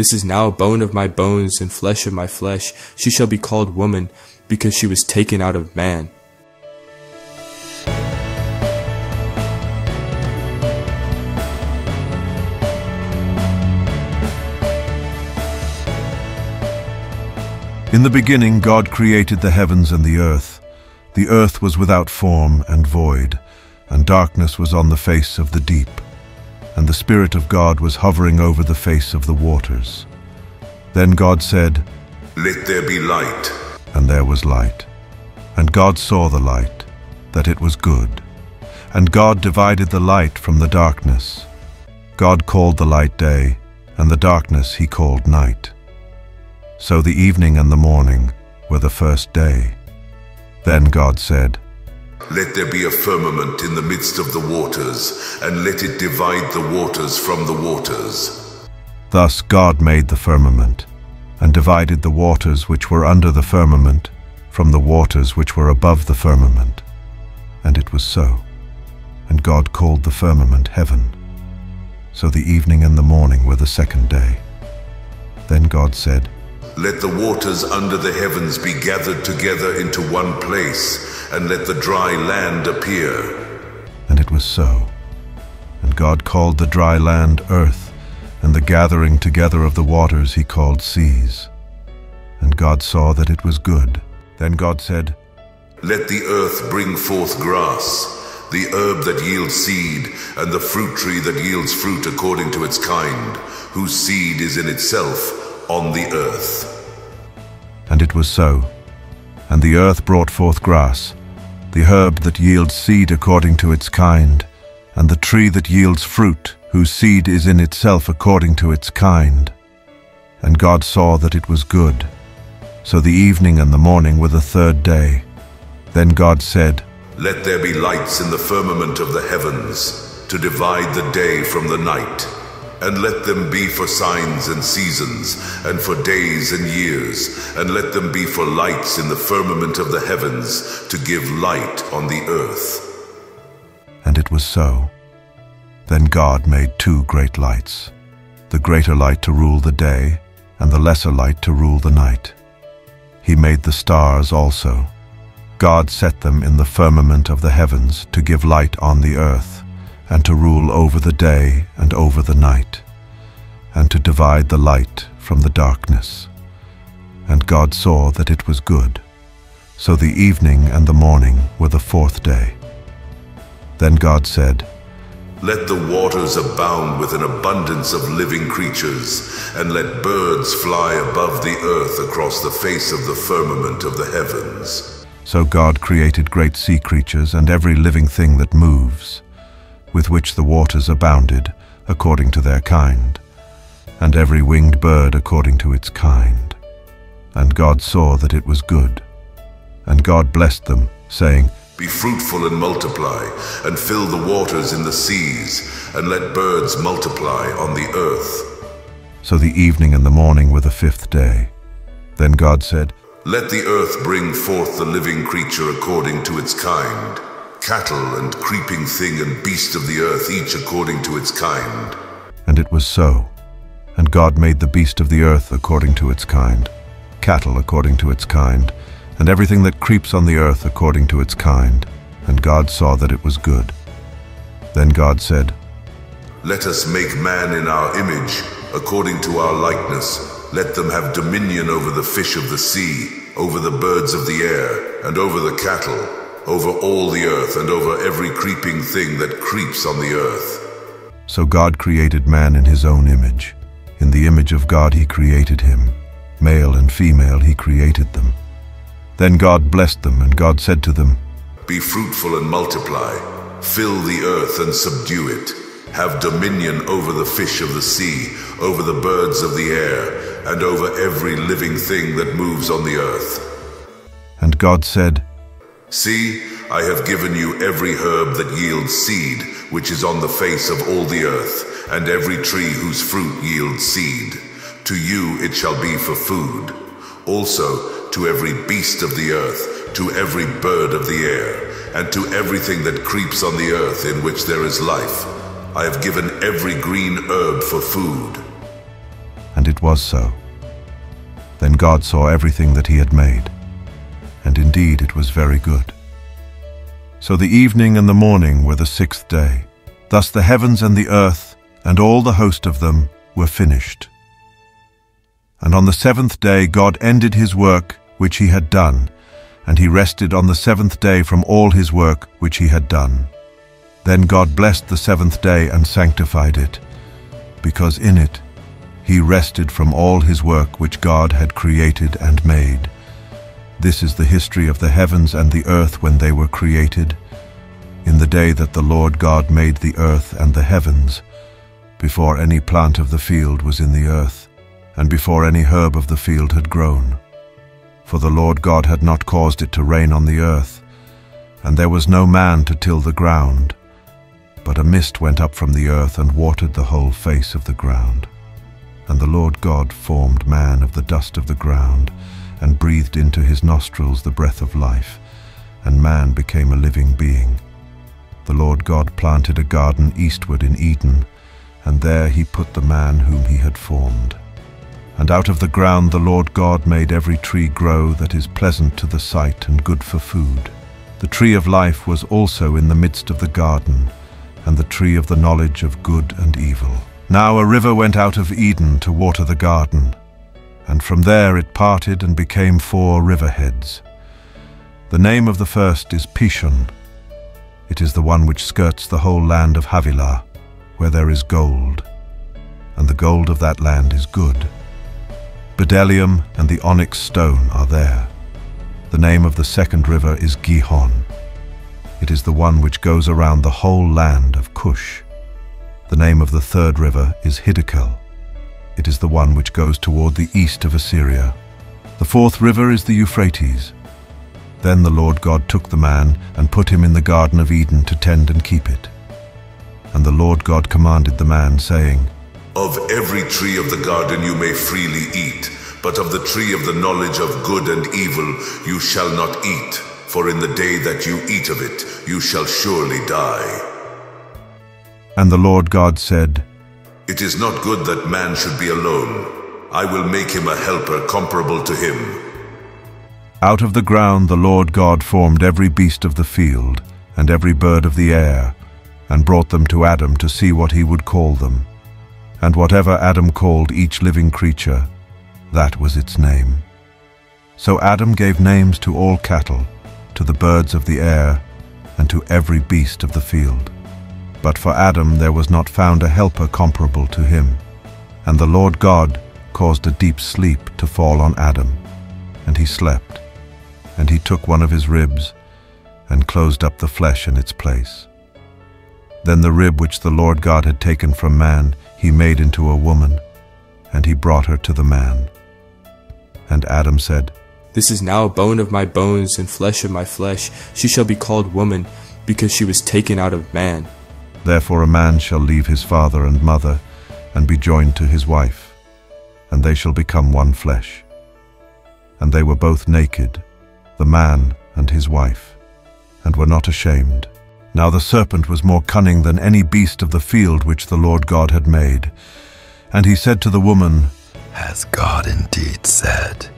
This is now a bone of my bones and flesh of my flesh. She shall be called woman, because she was taken out of man. In the beginning God created the heavens and the earth. The earth was without form and void, and darkness was on the face of the deep. And the Spirit of God was hovering over the face of the waters. Then God said, "Let there be light." And there was light. And God saw the light, that it was good. And God divided the light from the darkness. God called the light day, and the darkness he called night. So the evening and the morning were the first day. Then God said, "Let there be a firmament in the midst of the waters, and let it divide the waters from the waters." Thus God made the firmament, and divided the waters which were under the firmament from the waters which were above the firmament. And it was so. And God called the firmament heaven. So the evening and the morning were the second day. Then God said, "Let the waters under the heavens be gathered together into one place, and let the dry land appear." And it was so. And God called the dry land earth, and the gathering together of the waters he called seas. And God saw that it was good. Then God said, "Let the earth bring forth grass, the herb that yields seed, and the fruit tree that yields fruit according to its kind, whose seed is in itself on the earth." And it was so. And the earth brought forth grass, the herb that yields seed according to its kind, and the tree that yields fruit, whose seed is in itself according to its kind. And God saw that it was good. So the evening and the morning were the third day. Then God said, "Let there be lights in the firmament of the heavens, to divide the day from the night. And let them be for signs and seasons, and for days and years, and let them be for lights in the firmament of the heavens, to give light on the earth." And it was so. Then God made two great lights, the greater light to rule the day, and the lesser light to rule the night. He made the stars also. God set them in the firmament of the heavens to give light on the earth, and to rule over the day and over the night, and to divide the light from the darkness. And God saw that it was good. So the evening and the morning were the fourth day. Then God said, "Let the waters abound with an abundance of living creatures, and let birds fly above the earth across the face of the firmament of the heavens." So God created great sea creatures and every living thing that moves, with which the waters abounded, according to their kind, and every winged bird according to its kind. And God saw that it was good. And God blessed them, saying, "Be fruitful and multiply, and fill the waters in the seas, and let birds multiply on the earth." So the evening and the morning were the fifth day. Then God said, "Let the earth bring forth the living creature according to its kind, cattle and creeping thing and beast of the earth, each according to its kind." And it was so. And God made the beast of the earth according to its kind, cattle according to its kind, and everything that creeps on the earth according to its kind. And God saw that it was good. Then God said, "Let us make man in our image, according to our likeness. Let them have dominion over the fish of the sea, over the birds of the air, and over the cattle, over all the earth, and over every creeping thing that creeps on the earth." So God created man in his own image. In the image of God he created him. Male and female he created them. Then God blessed them, and God said to them, "Be fruitful and multiply, fill the earth and subdue it. Have dominion over the fish of the sea, over the birds of the air, and over every living thing that moves on the earth." And God said, "See, I have given you every herb that yields seed, which is on the face of all the earth, and every tree whose fruit yields seed. To you it shall be for food. Also to every beast of the earth, to every bird of the air, and to everything that creeps on the earth in which there is life, I have given every green herb for food." And it was so. Then God saw everything that he had made, and indeed it was very good. So the evening and the morning were the sixth day. Thus the heavens and the earth, and all the host of them, were finished. And on the seventh day God ended his work which he had done, and he rested on the seventh day from all his work which he had done. Then God blessed the seventh day and sanctified it, because in it he rested from all his work which God had created and made. This is the history of the heavens and the earth when they were created, in the day that the Lord God made the earth and the heavens, before any plant of the field was in the earth, and before any herb of the field had grown. For the Lord God had not caused it to rain on the earth, and there was no man to till the ground, but a mist went up from the earth and watered the whole face of the ground. And the Lord God formed man of the dust of the ground, and breathed into his nostrils the breath of life, and man became a living being. The Lord God planted a garden eastward in Eden, and there he put the man whom he had formed. And out of the ground the Lord God made every tree grow that is pleasant to the sight and good for food. The tree of life was also in the midst of the garden, and the tree of the knowledge of good and evil. Now a river went out of Eden to water the garden, and from there it parted and became 4 riverheads. The name of the first is Pishon. It is the one which skirts the whole land of Havilah, where there is gold, and the gold of that land is good. Bdellium and the onyx stone are there. The name of the second river is Gihon. It is the one which goes around the whole land of Cush. The name of the third river is Hiddekel. It is the one which goes toward the east of Assyria. The fourth river is the Euphrates. Then the Lord God took the man and put him in the Garden of Eden to tend and keep it. And the Lord God commanded the man, saying, Of every tree of the garden you may freely eat, but of the tree of the knowledge of good and evil you shall not eat, for in the day that you eat of it you shall surely die. And the Lord God said, It is not good that man should be alone. I will make him a helper comparable to him. Out of the ground the Lord God formed every beast of the field, and every bird of the air, and brought them to Adam to see what he would call them. And whatever Adam called each living creature, that was its name. So Adam gave names to all cattle, to the birds of the air, and to every beast of the field. But for Adam there was not found a helper comparable to him. And the Lord God caused a deep sleep to fall on Adam, and he slept. And he took one of his ribs, and closed up the flesh in its place. Then the rib which the Lord God had taken from man he made into a woman, and he brought her to the man. And Adam said, This is now a bone of my bones and flesh of my flesh. She shall be called woman, because she was taken out of man. Therefore a man shall leave his father and mother, and be joined to his wife, and they shall become one flesh. And they were both naked, the man and his wife, and were not ashamed. Now the serpent was more cunning than any beast of the field which the Lord God had made. And he said to the woman, Has God indeed said,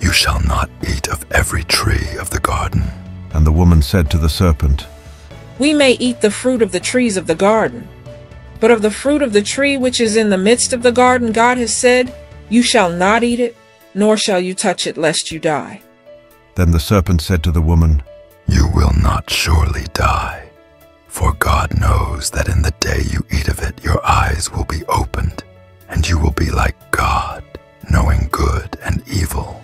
You shall not eat of every tree of the garden? And the woman said to the serpent, We may eat the fruit of the trees of the garden, but of the fruit of the tree which is in the midst of the garden God has said, You shall not eat it, nor shall you touch it, lest you die. Then the serpent said to the woman, You will not surely die, for God knows that in the day you eat of it your eyes will be opened, and you will be like God, knowing good and evil.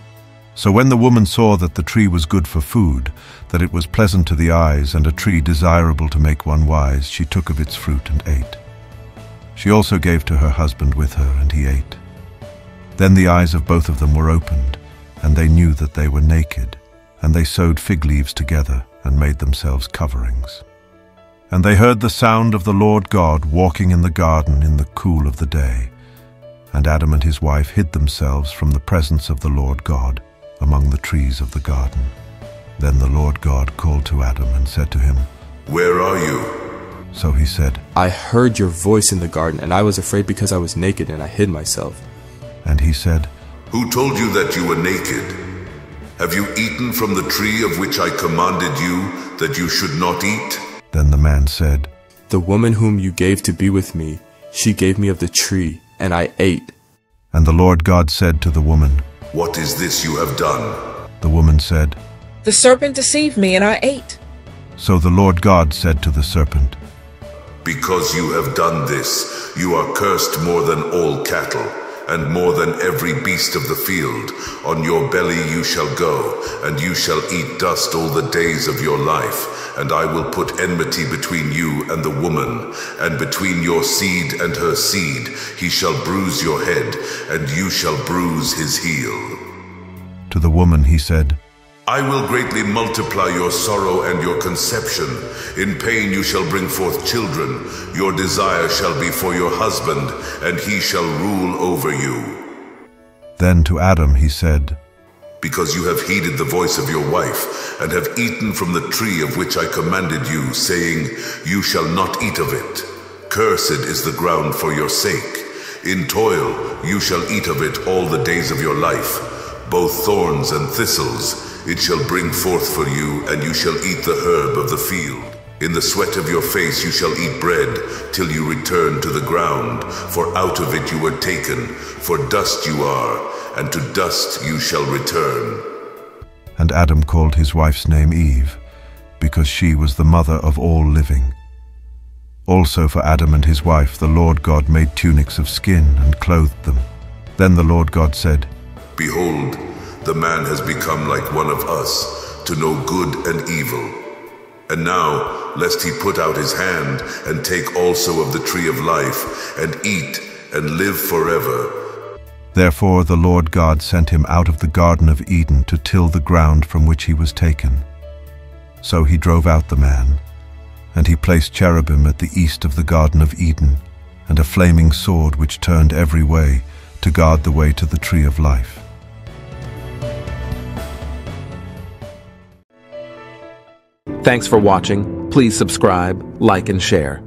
So when the woman saw that the tree was good for food, that it was pleasant to the eyes, and a tree desirable to make one wise, she took of its fruit and ate. She also gave to her husband with her, and he ate. Then the eyes of both of them were opened, and they knew that they were naked, and they sewed fig leaves together, and made themselves coverings. And they heard the sound of the Lord God walking in the garden in the cool of the day. And Adam and his wife hid themselves from the presence of the Lord God among the trees of the garden. Then the Lord God called to Adam and said to him, Where are you? So he said, I heard your voice in the garden, and I was afraid because I was naked, and I hid myself. And he said, Who told you that you were naked? Have you eaten from the tree of which I commanded you that you should not eat? Then the man said, The woman whom you gave to be with me, she gave me of the tree, and I ate. And the Lord God said to the woman, What is this you have done? The woman said, The serpent deceived me, and I ate. So the Lord God said to the serpent, Because you have done this, you are cursed more than all cattle, and more than every beast of the field. On your belly you shall go, and you shall eat dust all the days of your life. And I will put enmity between you and the woman, and between your seed and her seed. He shall bruise your head, and you shall bruise his heel. To the woman he said, I will greatly multiply your sorrow and your conception. In pain you shall bring forth children. Your desire shall be for your husband, and he shall rule over you. Then to Adam he said, Because you have heeded the voice of your wife, and have eaten from the tree of which I commanded you, saying, You shall not eat of it. Cursed is the ground for your sake. In toil you shall eat of it all the days of your life. Both thorns and thistles it shall bring forth for you, and you shall eat the herb of the field. In the sweat of your face you shall eat bread, till you return to the ground. For out of it you were taken, for dust you are, and to dust you shall return. And Adam called his wife's name Eve, because she was the mother of all living. Also for Adam and his wife the Lord God made tunics of skin and clothed them. Then the Lord God said, Behold, the man has become like one of us, to know good and evil. And now, lest he put out his hand and take also of the tree of life, and eat and live forever. Therefore the Lord God sent him out of the Garden of Eden to till the ground from which he was taken. So he drove out the man, and he placed cherubim at the east of the Garden of Eden, and a flaming sword which turned every way, to guard the way to the tree of life. Thanks for watching. Please subscribe, like, and share.